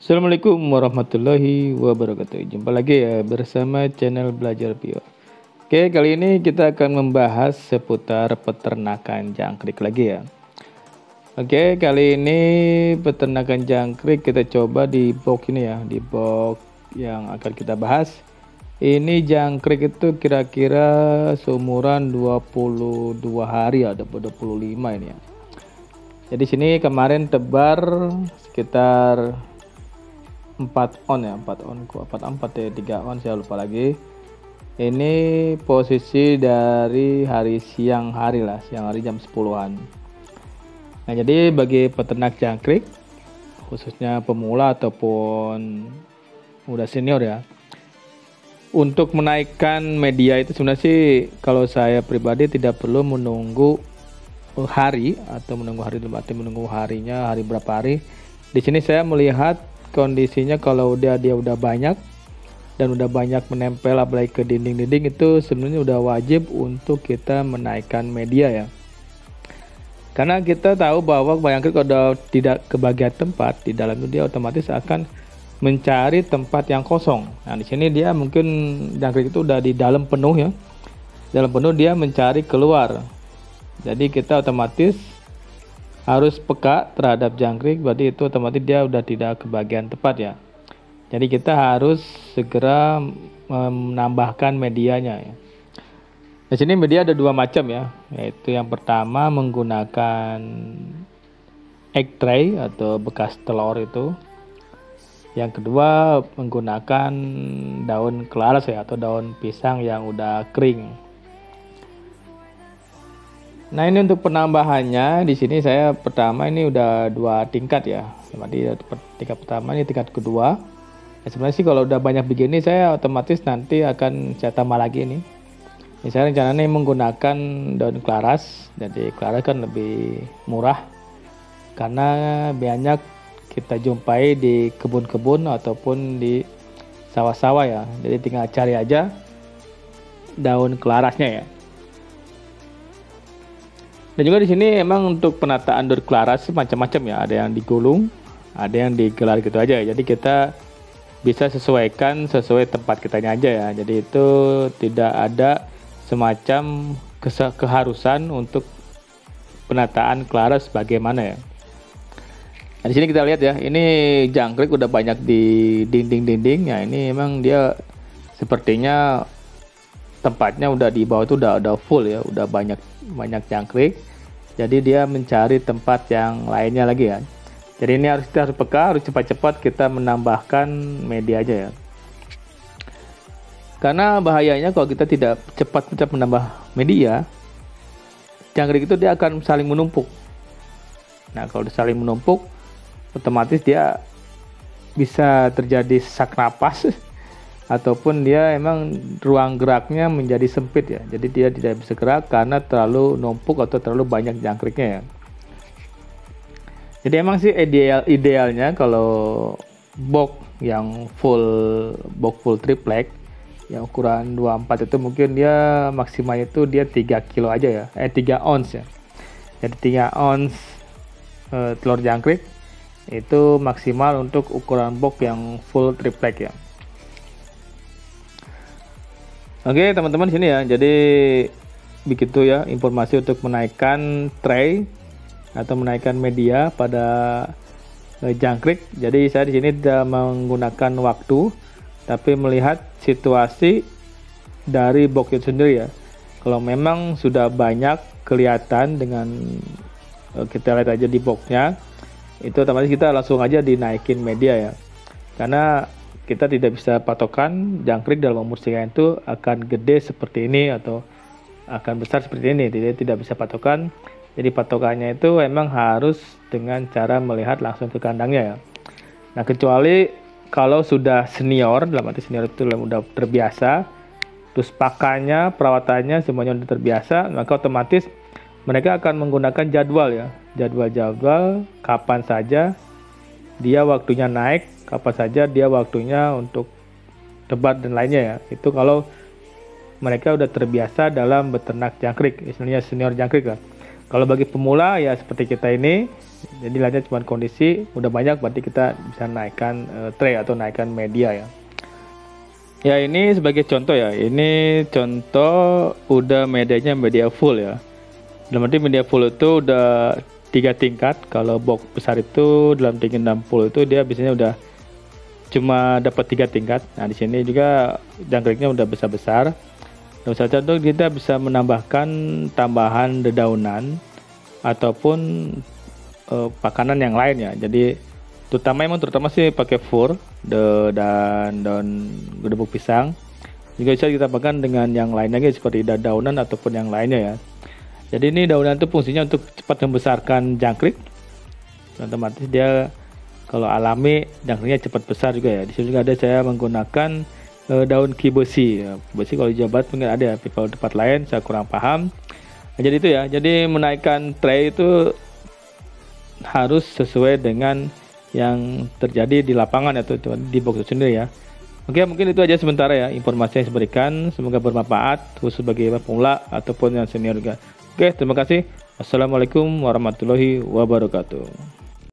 Assalamualaikum warahmatullahi wabarakatuh. Jumpa lagi ya bersama channel Belajar Bio. Oke, kali ini kita akan membahas seputar peternakan jangkrik lagi ya. Oke, kali ini peternakan jangkrik kita coba di box ini ya, di box yang akan kita bahas. Ini jangkrik itu kira-kira seumuran 22 hari ya, 25 ini ya. Jadi sini kemarin tebar sekitar 4 on ya, 4 on, 4 ya, 3 on saya lupa lagi. Ini posisi dari siang hari jam 10-an. Nah, jadi bagi peternak jangkrik khususnya pemula ataupun udah senior ya, untuk menaikkan media itu sebenarnya sih kalau saya pribadi tidak perlu menunggu hari atau menunggu harinya hari berapa hari. Di sini saya melihat kondisinya kalau dia udah banyak dan udah banyak menempel apalagi ke dinding-dinding, itu sebenarnya udah wajib untuk kita menaikkan media ya. Karena kita tahu bahwa jangkrik kalau tidak kebagian tempat di dalam itu dia otomatis akan mencari tempat yang kosong. Nah, di sini dia mungkin jangkrik itu udah di dalam penuh ya. Dalam penuh dia mencari keluar. Jadi kita otomatis harus peka terhadap jangkrik, berarti itu otomatis dia udah tidak kebagian tempat ya. Jadi kita harus segera menambahkan medianya ya. Di sini media ada dua macam ya, yaitu yang pertama menggunakan egg tray atau bekas telur itu. Yang kedua menggunakan daun kelaras ya atau daun pisang yang udah kering. Nah, ini untuk penambahannya di sini saya pertama ini udah 2 tingkat ya. Jadi tingkat pertama ini tingkat kedua. Nah, sebenarnya sih kalau udah banyak begini saya otomatis nanti akan saya tambah lagi ini. Misalnya rencananya menggunakan daun kelaras. Jadi kelaras kan lebih murah karena banyak kita jumpai di kebun-kebun ataupun di sawah-sawah ya. Jadi tinggal cari aja daun kelarasnya ya. Dan juga di sini emang untuk penataan daun kelaras macam-macam ya, ada yang digulung, ada yang digelar gitu aja. Jadi kita bisa sesuaikan sesuai tempat kitanya aja ya. Jadi itu tidak ada semacam keharusan untuk penataan kelaras bagaimana ya. Nah, di sini kita lihat ya, ini jangkrik udah banyak di dinding-dinding ya. Ini emang dia sepertinya tempatnya udah di bawah itu udah full ya, udah banyak jangkrik. Jadi dia mencari tempat yang lainnya lagi ya. Jadi ini kita harus peka, harus cepat-cepat kita menambahkan media aja ya. Karena bahayanya kalau kita tidak cepat-cepat menambah media, jangkrik itu dia akan saling menumpuk. Nah, kalau saling menumpuk, otomatis dia bisa terjadi sesak napas ataupun dia emang ruang geraknya menjadi sempit ya. Jadi dia tidak bisa gerak karena terlalu numpuk atau terlalu banyak jangkriknya ya. Jadi emang sih idealnya kalau box yang box full triplek yang ukuran 24 itu mungkin dia maksimal itu dia 3 kilo aja ya. 3 ons ya. Jadi 3 ons telur jangkrik itu maksimal untuk ukuran box yang full triplek ya. Oke teman-teman sini ya, jadi begitu ya informasi untuk menaikkan tray atau menaikkan media pada jangkrik. Jadi saya di sini tidak menggunakan waktu, tapi melihat situasi dari box itu sendiri ya. Kalau memang sudah banyak kelihatan dengan kita lihat aja di boxnya, itu otomatis kita langsung aja dinaikin media ya. Karena kita tidak bisa patokan jangkrik dalam umur sekian itu akan gede seperti ini atau akan besar seperti ini. Jadi tidak bisa patokan. Jadi patokannya itu emang harus dengan cara melihat langsung ke kandangnya ya. Nah, kecuali kalau sudah senior, dalam arti senior itu udah terbiasa, terus pakannya, perawatannya semuanya udah terbiasa, maka otomatis mereka akan menggunakan jadwal ya. Jadwal kapan saja dia waktunya naik, kapan saja dia waktunya untuk tebat dan lainnya ya. Itu kalau mereka udah terbiasa dalam beternak jangkrik, istilahnya senior jangkrik lah. Kalau bagi pemula ya seperti kita ini, jadi lihatnya cuma kondisi udah banyak, berarti kita bisa naikkan tray atau naikkan media ya. Ya ini sebagai contoh ya, ini contoh udah medianya media full ya. Dalam arti media full itu udah 3 tingkat. Kalau box besar itu dalam tinggi 60 itu dia biasanya udah cuma dapat 3 tingkat. Nah di sini juga jangkriknya udah besar-besar. Dan salah satu kita bisa menambahkan tambahan dedaunan ataupun makanan yang lain ya. Jadi terutama sih pakai fur dan daun gedebuk pisang. Juga bisa kita tambahkan dengan yang lainnya seperti dedaunan ataupun yang lainnya ya. Jadi ini daunan itu fungsinya untuk cepat membesarkan jangkrik. Otomatis dia kalau alami jangkriknya cepat besar juga ya. Di sini juga ada saya menggunakan daun kibesi. Kibesi kalau di Jawa Barat mungkin ada ya, tapi kalau tempat lain saya kurang paham. Nah, jadi itu ya. Jadi menaikkan tray itu harus sesuai dengan yang terjadi di lapangan atau di box itu sendiri ya. Oke, mungkin itu aja sementara ya informasi yang saya berikan. Semoga bermanfaat khusus bagi pemula ataupun yang senior juga. Oke, terima kasih. Assalamualaikum warahmatullahi wabarakatuh.